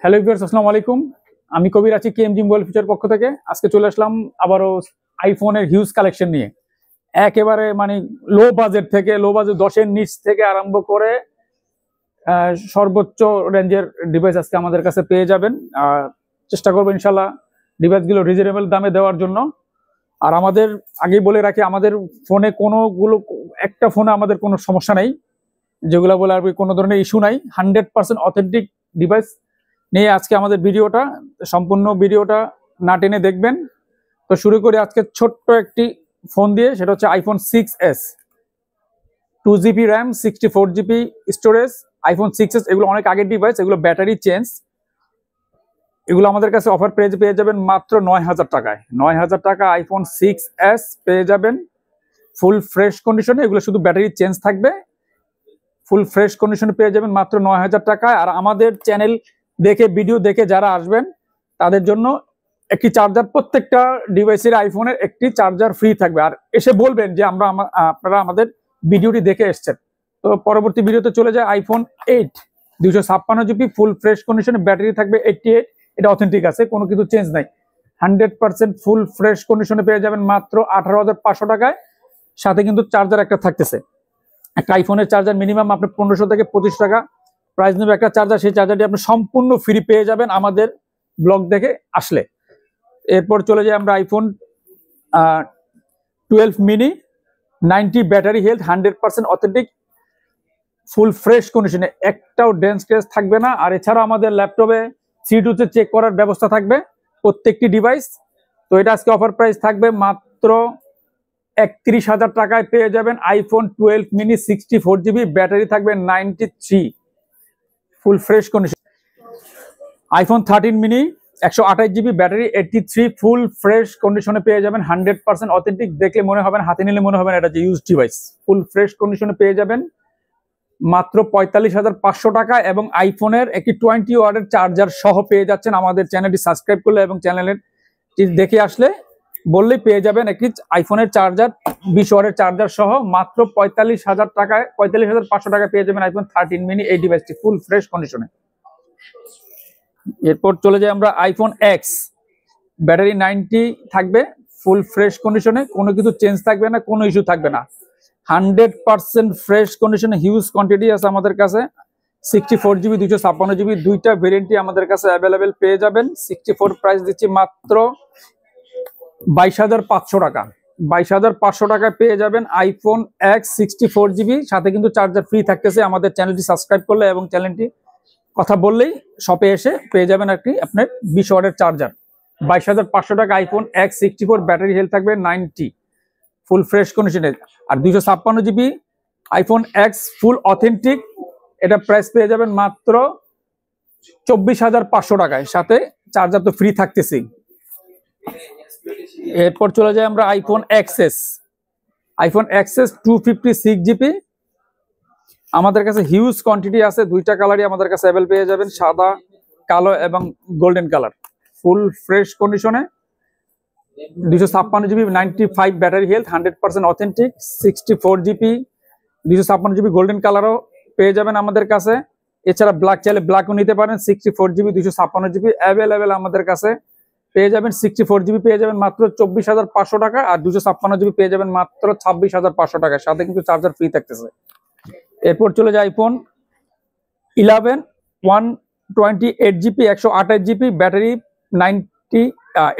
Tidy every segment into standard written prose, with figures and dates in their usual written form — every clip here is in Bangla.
হ্যালো ভিউয়ার্স, আসসালামু আলাইকুম। আমি কবির আছি কেএমজি মোবাইল ফিউচার পক্ষ থেকে। আজকে চলে আসলাম আবারও আইফোনের হিউজ কালেকশন নিয়ে। একেবারে মানে লো বাজেট থেকে, লো বাজেট 10-এর নিচ থেকে আরম্ভ করে সর্বোচ্চ রেঞ্জের ডিভাইস আজকে আমাদের কাছে পেয়ে যাবেন। চেষ্টা করবো ইনশাল্লাহ ডিভাইসগুলো রিজনেবল দামে দেওয়ার জন্য। আর আমাদের আগেই বলে রাখি, আমাদের ফোনে একটা ফোনে আমাদের কোনো সমস্যা নেই, যেগুলো বলে আর কোনো ধরনের ইস্যু নাই। 100% অথেন্টিক ডিভাইস নিয়ে আজকে আমাদের ভিডিওটা, সম্পূর্ণ ভিডিওটা না টেনে দেখবেন। তো শুরু করি আজকে ছোট্ট একটি ফোন দিয়ে, সেটা হচ্ছে iPhone 6s। 2GB RAM, 64GB storage, iPhone 6s। এগুলো অনেক আগের ডিভাইস, এগুলো ব্যাটারি চেঞ্জ। এগুলো আমাদের কাছে অফার প্রাইস পেয়ে যাবেন মাত্র 9000 টাকায়। 9000 টাকা আইফোন 6s পেয়ে যাবেন ফুল ফ্রেশ কন্ডিশনে। এগুলো শুধু ব্যাটারি চেঞ্জ থাকবে, ফুল ফ্রেশ কন্ডিশনে পেয়ে যাবেন মাত্র 9000 টাকায়। আর আমাদের চ্যানেল দেখে, ভিডিও দেখে যারা আসবেন তাদের জন্য একটি চার্জার, প্রত্যেকটা ডিভাইসের আইফোনের একটি চার্জার ফ্রি থাকবে। আর এসে বলবেন যে আপনারা আমাদের ভিডিওটি দেখে এসছেন। তো পরবর্তী ভিডিওতে চলে যায় আইফোন 8 256GB ফুল ফ্রেশ কন্ডিশনে, ব্যাটারি থাকবে 88। এটা অথেন্টিক আছে, কোনো কিছু চেঞ্জ নাই। 100% ফুল ফ্রেশ কন্ডিশনে পেয়ে যাবেন মাত্র 18500 টাকায়। সাথে কিন্তু চার্জার একটা থাকতেছে। একটা আইফোনের চার্জার মিনিমাম আপনার 1500 থেকে 25 টাকা প্রাইস নেবে একটা চার্জার। সেই চার্জারটি আপনি সম্পূর্ণ ফ্রি পেয়ে যাবেন আমাদের ব্লগ দেখে আসলে। এরপর চলে যাই আমরা iPhone 12 mini, 90 battery health, 100% authentic full fresh কন্ডিশনে, একটাও ডেন্স ক্র্যাচ থাকবে না। আর এছাড়া আমাদের ল্যাপটপে C2 চেক করার ব্যবস্থা থাকবে প্রত্যেকটি ডিভাইস। তো এটা আজকে অফার প্রাইস থাকবে মাত্র 31000 টাকায় পেয়ে যাবেন আইফোন 12 মিনি, 64GB ব্যাটারি থাকবে 93 full fresh condition. IPhone 13 mini, 128GB battery, 83 full fresh কন্ডিশনে পেয়ে যাবেন। 100% অথেন্টিক, দেখলে মনে হবে না, হাতে নিলে মনে হবে না এটা যে ইউজ ডিভাইস। ফুল ফ্রেশ কন্ডিশনে পেয়ে যাবেন মাত্র 45500 টাকা। এবং আইফোনের একটি 20 ওয়াটের চার্জার সহ পেয়ে যাচ্ছেন আমাদের চ্যানেলটি সাবস্ক্রাইব করলে এবং চ্যানেলের দেখে আসলে বললেই পেয়ে যাবেন একটি আইফোনের চার্জার, 20 ওয়াটের চার্জার সহ মাত্র 45000 টাকায়, 45500 টাকায় পেয়ে যাবেন আইফোন 13 মিনি এই ডিভাইসটি ফুল ফ্রেশ কন্ডিশনে। এরপর চলে যাই আমরা আইফোন এক্স, ব্যাটারি 90 থাকবে ফুল ফ্রেশ কন্ডিশনে, কোনো কিছু চেঞ্জ থাকবে না, কোনো ইস্যু থাকবে না। 100% ফ্রেশ কন্ডিশনে, হিউজ কোয়ান্টিটি আছে আমাদের কাছে। 64GB 256GB দুইটা ভেরিয়েন্টই আমাদের কাছে অ্যাভেলেবেল পেয়ে যাবেন। 64 প্রাইস দিচ্ছি মাত্র 22500 টাকা। 22500 টাকায় পেয়ে যাবেন আইফোন এক্স 64GB, সাথে কিন্তু চার্জার ফ্রি থাকতেছে আমাদের চ্যানেলটি সাবস্ক্রাইব করলে এবং চ্যানেলটি কথা বললেই শপে এসে পেয়ে যাবেন একটি আপনার 20 ওয়াটের চার্জার। 22500 টাকা আইফোন এক্স 64, ব্যাটারি হেলথ থাকবে 90 ফুল ফ্রেশ কন্ডিশনে। আর 256GB আইফোন এক্স ফুল অথেন্টিক, এটা প্রাইস পেয়ে যাবেন মাত্র 24500 টাকায়, সাথে চার্জার তো ফ্রি থাকতেছি। এরপর চলে যাই আমরা iPhone XS. IPhone XS 256GB আমাদের কাছে হিউজ কোয়ান্টিটি আছে, দুইটা কালারই আমাদের কাছে অ্যাভেলেবল পেয়ে যাবেন, সাদা কালো এবং গোল্ডেন কালার। ফুল ফ্রেশ কন্ডিশনে, 256GB 95 battery health, 100% authentic, 64GB 256GB golden কালারও পেয়ে যাবেন আমাদের কাছে। এছাড়া ব্ল্যাক চাইলে ব্ল্যাকও নিতে পারেন। 64GB 256GB অ্যাভেলেবেল আমাদের কাছে পেয়ে যাবেন। 64GB পেয়ে যাবেন মাত্র 24500 টাকা, আর 256GB পেয়ে যাবেন মাত্র 26500 টাকা, সাথে কিন্তু চার্জার ফ্রি থাকতেছে। এরপর চলে যায় iPhone 11 128GB 128GB battery,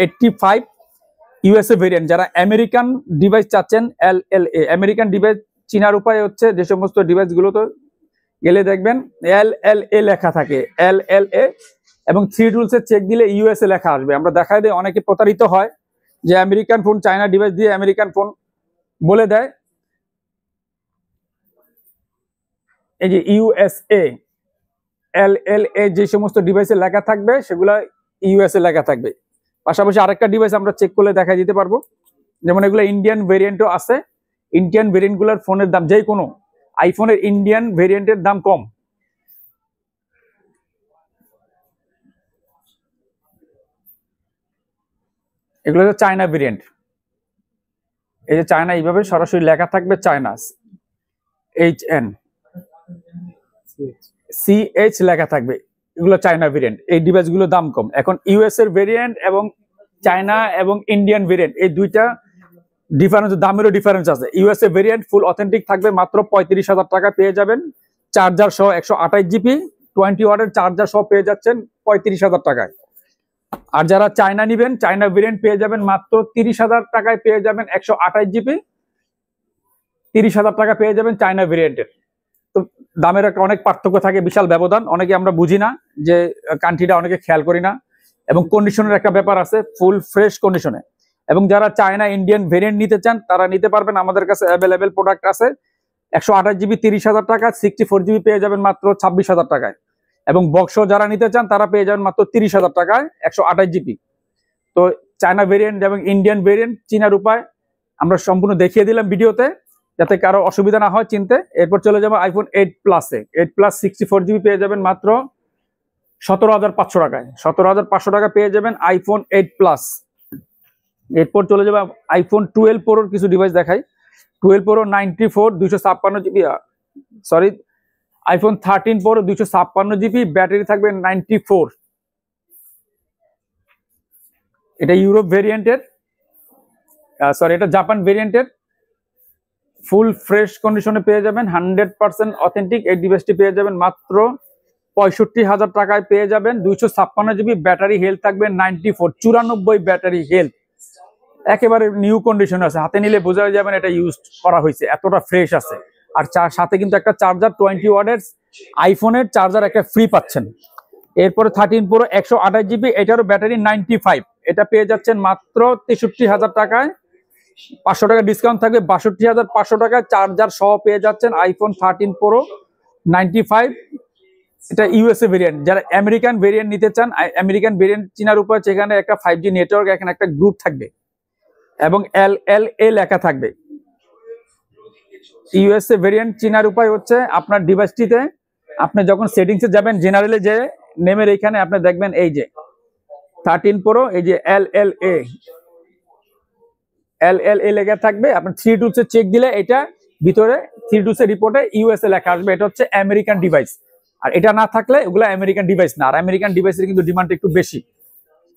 85 USA variant. যারা আমেরিকান ডিভাইস চাচ্ছেন, LLA আমেরিকান ডিভাইস চিনার উপায় হচ্ছে যে সমস্ত ডিভাইস গুলোতে গেলে দেখবেন LLA লেখা থাকে, LLA, এবং 3 টুলসে চেক দিলে ইউএসএ লেখা আসবে। আমরা দেখাই দিই, অনেকে প্রতারিত হয় যে আমেরিকান ফোন, চায়না ডিভাইস দিয়ে আমেরিকান ফোন বলে দেয়। এই যে ইউএসএ, LLA যে সমস্ত ডিভাইসে লেখা থাকবে সেগুলা ইউএসএ লেখা থাকবে। পাশাপাশি আরেকটা ডিভাইস আমরা চেক করলে দেখাই দিতে পারবো, যেমন এগুলো ইন্ডিয়ান ভেরিয়েন্টও আছে। ইন্ডিয়ান ভেরিয়েন্টগুলোর ফোনের দাম, যে কোনো আইফোনের ইন্ডিয়ান ভেরিয়েন্টের দাম কম। এগুলো হচ্ছে চায়না ভেরিয়েন্ট। এই যে চায়না, এইভাবে সরাসরি লেখা থাকবে চায়না, HN CH লেখা থাকবে। এগুলো চায়না ভেরিয়েন্ট। এই ডিভাইসগুলো দাম কম। এখন ইউএস এর ভেরিয়েন্ট এবং চায়না এবং ইন্ডিয়ান ভেরিয়েন্ট, এই দুইটা ডিফারেন্স, দামেরও ডিফারেন্স আছে। ইউএস এর ভেরিয়েন্ট ফুল অথেন্টিক থাকবে মাত্র 35,000 টাকা পেয়ে যাবেন, চার্জার সহ 128 জিবি 20 ওয়াটের চার্জার সহ পেয়ে যাচ্ছেন 35,000 টাকায়। আর যারা চায়না নিবেন, চায়না ভেরিয়েন্ট পেয়ে যাবেন মাত্র 30,000 টাকায় পেয়ে যাবেন 128 জিবি, 30,000 টাকা পেয়ে যাবেন চায়না ভেরিয়েন্টের। তো দামের একটা অনেক পার্থক্য থাকে, বিশাল ব্যবধান। অনেকে আমরা বুঝি না যে কান্ট্রিটা, অনেকে খেয়াল করি না। এবং কন্ডিশনের একটা ব্যাপার আছে, ফুল ফ্রেশ কন্ডিশনে। এবং যারা চায়না ইন্ডিয়ান ভেরিয়েন্ট নিতে চান তারা নিতে পারবেন, আমাদের কাছে অ্যাভেলেবেল প্রোডাক্ট আছে। 128 জিবি 30,000 টাকা, 64 জিবি পেয়ে যাবেন মাত্র 26,000 টাকায়। এবং বক্স যারা নিতে চান তারা পেয়ে যাবেন মাত্র 30,000 টাকায় 128 জিবি। তো চায়না ভেরিয়েন্ট এবং ইন্ডিয়ান ভেরিয়েন্ট চিনার উপায় আমরা সম্পূর্ণ দেখিয়ে দিলাম ভিডিওতে, যাতে কারো অসুবিধা না হয় চিনতে। এরপর চলে যাবো আইফোন 8 প্লাসে। 8 প্লাস 64 জিবি পেয়ে যাবেন মাত্র 17,500 টাকায়। 17,500 টাকা পেয়ে যাবেন আইফোন 8 প্লাস। এরপর চলে যাবে আইফোন 12 প্রোর কিছু ডিভাইস দেখাই। 12 pro 94 256 GB, sorry iPhone 13 pro 256 GB, battery থাকবে 94। এটা ইউরোপ ভেরিয়েন্টের, সরি এটা জাপান ভেরিয়েন্টের। ফুল ফ্রেশ কন্ডিশনে পেয়ে যাবেন, 100% অথেন্টিক। এই ডিভাইসটি পেয়ে যাবেন মাত্র 65,000 টাকায় পেয়ে যাবেন। 256 জিবি, ব্যাটারি হেলথ থাকবে 94, 94 ব্যাটারি হেলথ। একেবারে নিউ কন্ডিশন আছে, হাতে নিলে বোঝা যাবেন এটা ইউজ করা হয়েছে, এতটা ফ্রেশ আছে। আর সাথে কিন্তু একটা চার্জার 20 ওয়াটের আইফোনের চার্জার একটা ফ্রি পাচ্ছেন। এরপরে 13 প্রো 128 জিবি, এটারও ব্যাটারি 95, এটা পেয়ে যাচ্ছেন মাত্র 63,000 টাকায়। 500 টাকা ডিসকাউন্ট থাকবে, 62,500 টাকায় চার্জার সহ পেয়ে যাচ্ছেন আইফোন 13 প্রো 95। এটা ইউএসএ ভেরিয়েন্ট। যারা আমেরিকান ভেরিয়েন্ট নিতে চান, আমেরিকান ভেরিয়েন্ট চিনার উপর সেখানে একটা 5G নেটওয়ার্ক, এখানে একটা গ্রুপ থাকবে এবং LLA লেখা থাকবে। ইউএসএ ভেরিয়েন্ট চিনার উপায় হচ্ছে আপনার ডিভাইসটিতে আপনি যখন সেটিংসে যাবেন, জেনারেলে যে নেমের এইখানে আপনি দেখবেন এই যে 13 প্রো, এই যে LLA লেখা থাকবে। আপনি 3 টুলসে চেক দিলে এটা ভিতরে 3 টুলসের রিপোর্টে ইউএসএ লেখা আসবে, এটা হচ্ছে আমেরিকান ডিভাইস। আর এটা না থাকলে ওগুলো আমেরিকান ডিভাইস না। আর আমেরিকান ডিভাইসের কিন্তু ডিমান্ড একটু বেশি।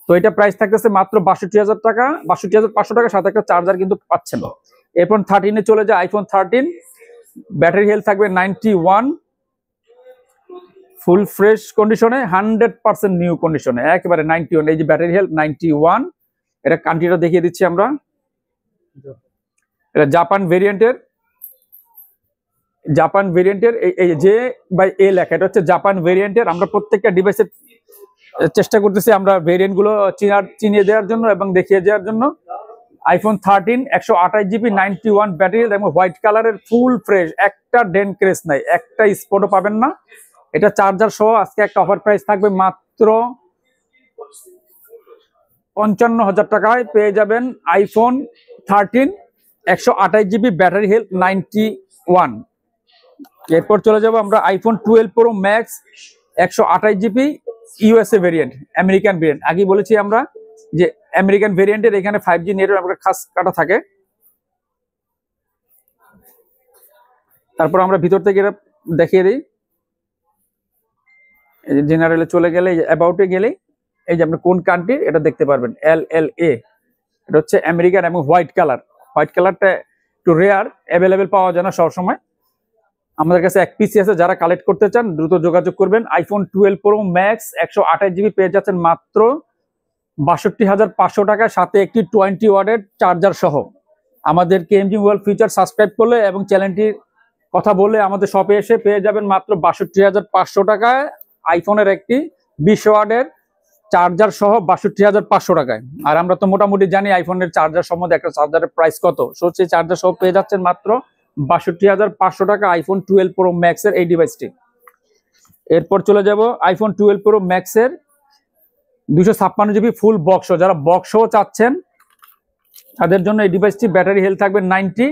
তো এটা প্রাইস থাকতেছে মাত্র 62,000 টাকা, 62,500 টাকা, সাথে একটা চার্জার কিন্তু পাচ্ছেন। এরপর 13-এ চলে যায় আইফোন 13। ব্যাটারি হেলথ থাকবে 91, ফুল ফ্রেশ কন্ডিশনে, 100% নিউ কন্ডিশনে, একেবারে 91। এই যে ব্যাটারি হেলথ 91। এটা কান্ট্রিটা দেখিয়ে দিচ্ছি আমরা। এটা জাপান ভেরিয়েন্টের, এই যে বাই এ লেখা, এটা হচ্ছে জাপান ভেরিয়েন্টের। আমরা প্রত্যেকটা ডিভাইসের চেষ্টা করতেছি আমরা ভেরিয়েন্ট গুলো চিনিয়ে দেওয়ার জন্য এবং দেখিয়ে দেওয়ার জন্য। আইফোন 13 128 জিবি 91 ব্যাটারি এবং হোয়াইট কালারের, ফুল ফ্রেশ, একটা ডেন্ট ক্রেস নাই, একটা স্পটও পাবেন না। এটা চার্জার সহ আজকে একটা অফার প্রাইস থাকবে মাত্র 55,000 টাকায় পেয়ে যাবেন আইফোন 13 128 জিবি, ব্যাটারি হেলথ 91। এরপর চলে যাবো আমরা iPhone 12 pro max 128 GB USA variant, American variant. আগে বলেছি আমরা যে আমেরিকান ভেরিয়েন্টের এখানে 5G নেটওয়ার্ক খাস কাটা থাকে। তারপর আমরা ভিতর থেকে এটা দেখিয়ে দিই। এই যে জেনারেলে চলে গেলে, অ্যাবাউটে গেলে এই যে আপনি কোন কান্ট্রি এটা দেখতে পারবেন, LLA। এটা হচ্ছে আমেরিকান এবং হোয়াইট কালার। হোয়াইট কালারটা একটু রেয়ার, অ্যাভেলেবেল পাওয়া যায় না সবসময়। আমাদের কাছে এক পিসি আছে, যারা কালেক্ট করতে চান দ্রুত যোগাযোগ করবেন। আইফোন 12 প্রো ম্যাক্স 128 জিবি পেয়ে যাচ্ছেন মাত্র 62,500 টাকা, সাথে একটি 20 ওয়াটের চার্জার সহ। আমাদের কেএমজি ওয়ার্ল্ড ফিচার সাবস্ক্রাইব করলে এবং চ্যানেলটির কথা বলে আমাদের শপে এসে পেয়ে যাবেন মাত্র 62,500 টাকায় আইফোনের একটি 20 ওয়াটের চার্জার সহ, 62,500 টাকায়। আর আমরা তো মোটামুটি জানি আইফোনের চার্জার সম্বন্ধে, একটা চার্জারের প্রাইস কত। সো সেই চার্জার সহ পেয়ে যাচ্ছেন মাত্র 62,500 টাকা আইফোন 12 প্রো ম্যাক্স এর এই ডিভাইসটি। এরপর চলে যাব আইফোন 12 প্রো ম্যাক্স এর 256 জিবি ফুল বক্স। যারা বক্সও চাচ্ছেন তাদের জন্য এই ডিভাইসটি ব্যাটারি হেলথ থাকবে 90,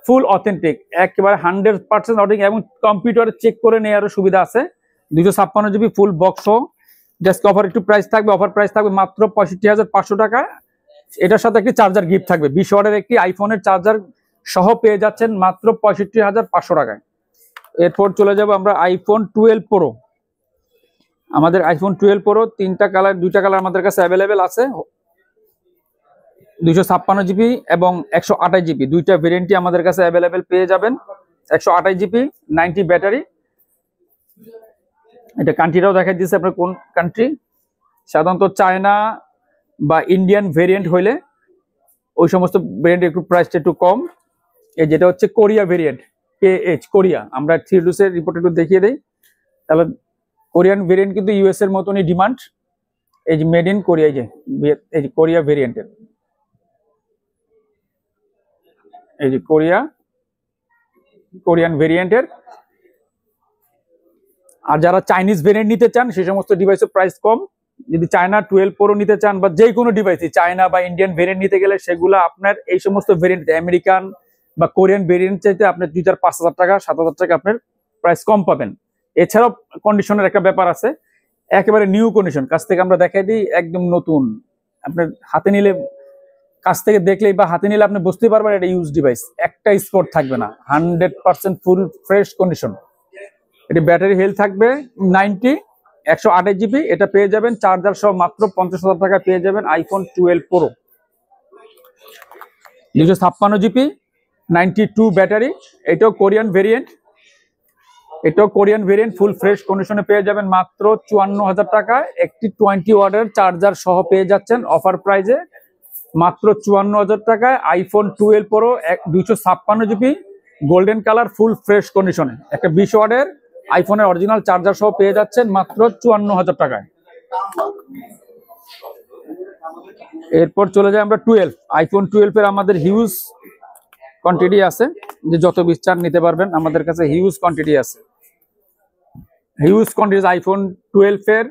ফুল অথেন্টিক, একেবারে 100% অথেন্টিক এবং কম্পিউটারে চেক করে নেওয়ারও সুবিধা আছে। 256 GB full box. Just offer একটু প্রাইস থাকবে, অফার প্রাইস থাকবে মাত্র 65,500 টাকা। এটার সাথে একটি চার্জার গিফট থাকবে, 20 ওয়াটের একটি আইফোনের চার্জার সহ পেয়ে যাচ্ছেন মাত্র 65,500 টাকায়। এরপর চলে যাব আমরা আইফোন 12 প্রো। আমাদের আইফোন 12 প্রো 3টা কালার 2টা কালার আমাদের কাছে অ্যাভেলেবেল আছে, 256 জিবি এবং 128 জিবি, দুইটা ভেরিয়েন্টই আমাদের কাছে অ্যাভেলেবেল পেয়ে যাবেন। 128 জিবি 90 ব্যাটারি। এটা কান্ট্রিটাও দেখাই দিচ্ছে আপনার কোন কান্ট্রি। সাধারণত চায়না বা ইন্ডিয়ান ভেরিয়েন্ট হইলে ওই সমস্ত ভেরিয়েন্ট একটু প্রাইসটা একটু কম। এই যেটা হচ্ছে কোরিয়া ভেরিয়েন্ট, KH কোরিয়া। আমরা 3 এর রিপোর্ট একটু দেখিয়ে দেই, তাহলে কোরিয়ান ভেরিয়েন্ট কিন্তু ইউএস এর মতনই ডিমান্ড। এই যে মেড ইন কোরিয়া, এই যে কোরিয়া ভেরিয়েন্টের, এই যে কোরিয়ান ভেরিয়েন্টের। আর যারা চাইনিজ ভেরিয়েন্ট নিতে চান সেই সমস্ত ডিভাইসের প্রাইস কম। যদি চায়না 12 প্রো নিতে চান বা যে কোনো ডিভাইসই চায়না বা ইন্ডিয়ান ভেরিয়েন্ট নিতে গেলে সেগুলো আপনার এই সমস্ত ভেরিয়েন্ট আমেরিকান বা কোরিয়ান ভেরিয়েন্ট চাইতে আপনার 2,000-5,000 টাকা 7,000 টাকা আপনার প্রাইস কম পাবেন। এছাড়াও কন্ডিশনের একটা ব্যাপার আছে, একেবারে নিউ কন্ডিশন, কাছ থেকে আমরা দেখাই দিই, একদম নতুন। আপনার হাতে নিলে, কাছ থেকে দেখলেই বা হাতে নিলে আপনি বুঝতে পারবেন এটা ইউজ ডিভাইস, একটা স্পট থাকবে না, 100% ফুল ফ্রেশ কন্ডিশন। এটি ব্যাটারি হেলথ থাকবে 90, 128 জিবি। এটা পেয়ে যাবেন চার্জার সহ মাত্র 50,000 টাকা পেয়ে যাবেন আইফোন 12 প্রো। 256 GB 92 battery. এটাও কোরিয়ান ভেরিয়েন্ট, ফুল ফ্রেশ কন্ডিশনে পেয়ে যাবেন মাত্র 54,000 টাকায়। একটি 20 ওয়াটের চার্জার সহ পেয়ে যাচ্ছেন অফার প্রাইজে মাত্র 54,000 টাকায় iPhone 12 pro 256 GB golden colour full fresh কন্ডিশনে। একটা 20 ওয়াটের আইফোনের অরিজিনাল চার্জার সহ পেয়ে যাচ্ছেন মাত্র 54,000 টাকায়। এরপর চলে যাই আমরা আইফোন 12 এর আমাদের হিউজ কোয়ান্টিটি আছে, যে যত বিস্তার নিতে পারবেন আমাদের কাছে হিউজ কোয়ান্টিটি আছে। আইফোন 12 এর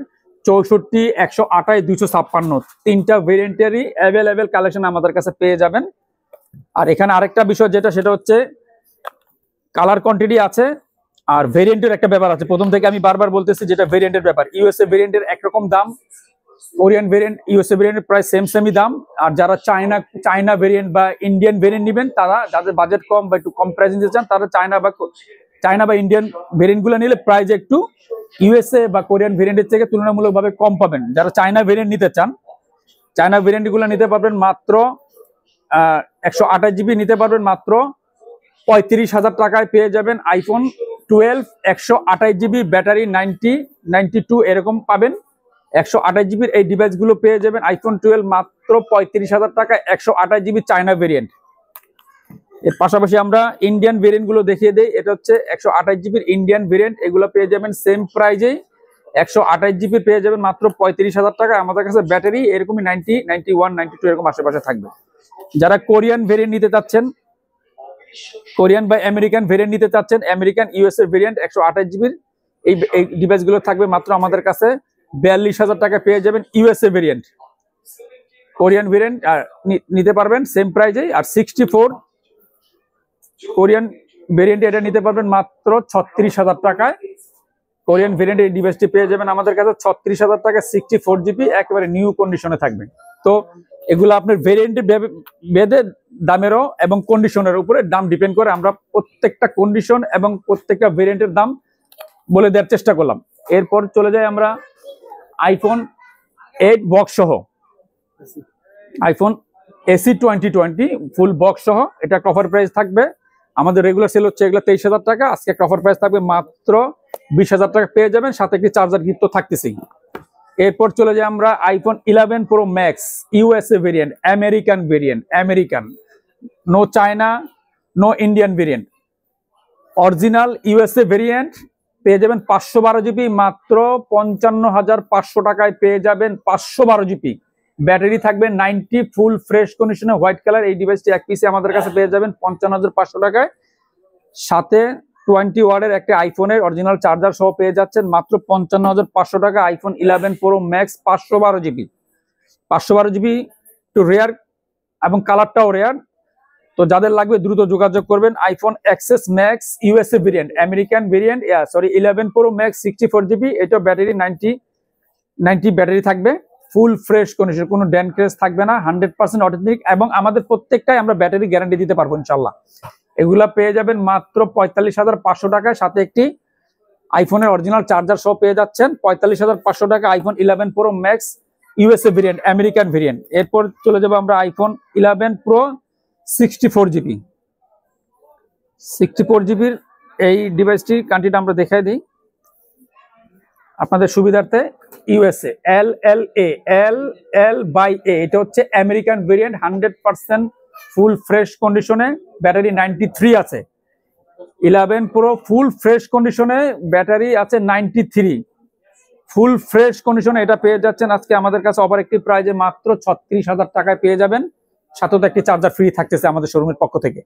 64, 128, 256 তিনটা ভেরিয়েন্টেরই অ্যাভেলেবেল কালেকশন আমাদের কাছে পেয়ে যাবেন। আর এখানে আরেকটা বিষয় যেটা, সেটা হচ্ছে কালার কোয়ান্টিটি আছে আর ভেরিয়েন্টের একটা ব্যাপার আছে। প্রথম থেকে আমি বারবার বলতেছি, যেটা ভেরিয়েন্টের ব্যাপার, ইউএসএ ভেরিয়েন্টের একরকম দাম, কোরিয়ান ভেরিয়েন্ট ইউএসএ ভেরিয়েন্টের প্রায় সেমই দাম। আর যারা চায়না ভেরিয়েন্ট বা ইন্ডিয়ান ভেরিয়েন্ট নেবেন, তারা যাদের বাজেট কম বা একটু কম প্রাইস নিতে চান, তারা চায়না বা ইন্ডিয়ান ভেরিয়েন্ট গুলো নিলে প্রাইস একটু ইউএসএ বা কোরিয়ান ভেরিয়েন্টের থেকে তুলনামূলকভাবে কম পাবেন। যারা চায়না ভেরিয়েন্ট নিতে চান, চায়না ভেরিয়েন্ট গুলো নিতে পারবেন মাত্র 128 জিবি নিতে পারবেন মাত্র 35,000 টাকায় পেয়ে যাবেন আইফোন 12 128 জিবি ব্যাটারি 92 এরকম পাবেন। 128 জিবির এই ডিভাইস গুলো পেয়ে যাবেন আইফোন 12 মাত্র 35,000 টাকায় 128 জিবি চায়না ভেরিয়েন্ট। এর পাশাপাশি আমরা ইন্ডিয়ান ভেরিয়েন্ট গুলো দেখিয়ে দেই। এটা হচ্ছে 128 জিবির ইন্ডিয়ান ভেরিয়েন্ট, এগুলো পেয়ে যাবেন সেম প্রাইজেই 128 জিবি পেয়ে যাবেন মাত্র 35,000 টাকা। আমাদের কাছে ব্যাটারি এরকমই 90, 91, 92 এরকম আশেপাশে থাকবে। যারা কোরিয়ান ভেরিয়েন্ট নিতে চাচ্ছেন, কোরিয়ান বা আমেরিকান ভেরিয়েন্ট নিতে চাচ্ছেন, আমেরিকান ইউএসএ ভেরিয়েন্ট 128 জিবির এই ডিভাইস গুলো থাকবে মাত্র আমাদের কাছে 42,000 টাকা পেয়ে যাবেন ইউএসএ ভেরিয়েন্ট। কোরিয়ান ভেরিয়েন্ট নিতে পারবেন সেম প্রাইজেই। আর 64 কোরিয়ান ভেরিয়েন্ট এটা নিতে পারবেন মাত্র 36,000 টাকায়। কোরিয়ান ভেরিয়েন্ট এই ডিভাইসটি পেয়ে যাবেন আমাদের কাছে 36,000 টাকা, 64 জিবি একেবারে নিউ কন্ডিশনে থাকবে। তো এগুলো আপনার ভেরিয়েন্টে বেঁধে দামেরও এবং কন্ডিশনের উপরে দাম ডিপেন্ড করে। আমরা প্রত্যেকটা কন্ডিশন এবং প্রত্যেকটা ভেরিয়েন্টের দাম বলে দেওয়ার চেষ্টা করলাম। এরপর চলে যাই আমরা আইফোন 8 বক্স সহ, আইফোন এসি 2020 ফুল বক্স সহ। এটা একটা অফার প্রাইস থাকবে, আমাদের রেগুলার সেল হচ্ছে এগুলো 23,000 টাকা, আজকে একটা অফার প্রাইস থাকবে মাত্র 20,000 টাকা পেয়ে যাবেন, সাথে একটি চার্জার গিফট তো থাকতেছেই। এরপর চলে যাই আমরা iPhone 11 pro max USA variant, American, no China no Indian variant, original USA variant পেয়ে যাবেন 512 জিবি মাত্র 55,500 টাকায় পেয়ে যাবেন 512 জিবি। ব্যাটারি থাকবে 90 ফুল ফ্রেশ কন্ডিশনে হোয়াইট কালার। এই ডিভাইসটি এক পিসে আমাদের কাছে পেয়ে যাবেন 55,500 টাকায়, সাথে 20 ওয়াটের একটা আইফোনের অরিজিনাল চার্জার সহ পেয়ে যাচ্ছেন মাত্র 55,500 টাকা আইফোন 11 প্রো ম্যাক্স 512 জিবি। একটু রেয়ার এবং কালারটাও রেয়ার, তো যাদের লাগবে দ্রুত যোগাযোগ করবেন। IPhone XS max USA variant, American variant, 11 pro max 64 GB. এটা ব্যাটারি 90 ব্যাটারি থাকবে, ফুল ফ্রেশ কন্ডিশন, কোনো ড্যান ক্রেস থাকবে না, 100% অথেন্টিক এবং আমাদের প্রত্যেকটাই আমরা ব্যাটারি গ্যারান্টি দিতে পারবো ইনশাল্লাহ। এগুলা পেয়ে যাবেন মাত্র 45,500 টাকায়, সাথে একটি আইফোনের অরিজিনাল চার্জার সহ পেয়ে যাচ্ছেন 45,500 টাকা iPhone 11 pro max USA variant, American variant. এরপর চলে যাবো আমরা আইফোন 11 প্রো 64GB। 64GBর এই ডিভাইসটির কান্ট্রিটা আমরা দেখাই দিই আপনাদের সুবিধার্থে। ইউএসএ LLA এটা হচ্ছে আমেরিকান ভেরিয়েন্ট, 100% ফুল ফ্রেশ কন্ডিশনে, ব্যাটারি 93 আছে। 11 প্রো ফুল ফ্রেশ কন্ডিশনে, ব্যাটারি আছে 93, ফুল ফ্রেশ কন্ডিশনে এটা পেয়ে যাচ্ছেন আজকে আমাদের কাছে অফার একটি প্রাইজে মাত্র 36,000 টাকায় পেয়ে যাবেন। সাথে তো একটি চার্জার ফ্রি থাকতেছে আমাদের শোরুমের পক্ষ থেকে।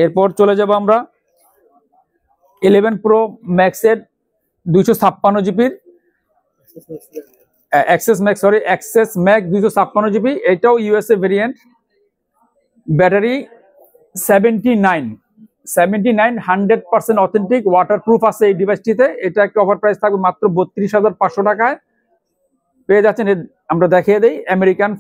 এরপর চলে যাব আমরা 11 প্রো ম্যাক্সের 256GBর অ্যাক্সেস ম্যাক্স 256GB, এটাও USA variant, battery 79, 100% authentic, waterproof আছে এই ডিভাইসটিতে। এটা একটা অফার প্রাইস থাকবে মাত্র 32,500 টাকায় পেয়ে যাচ্ছেন। আমরা দেখিয়ে দেই আমেরিকান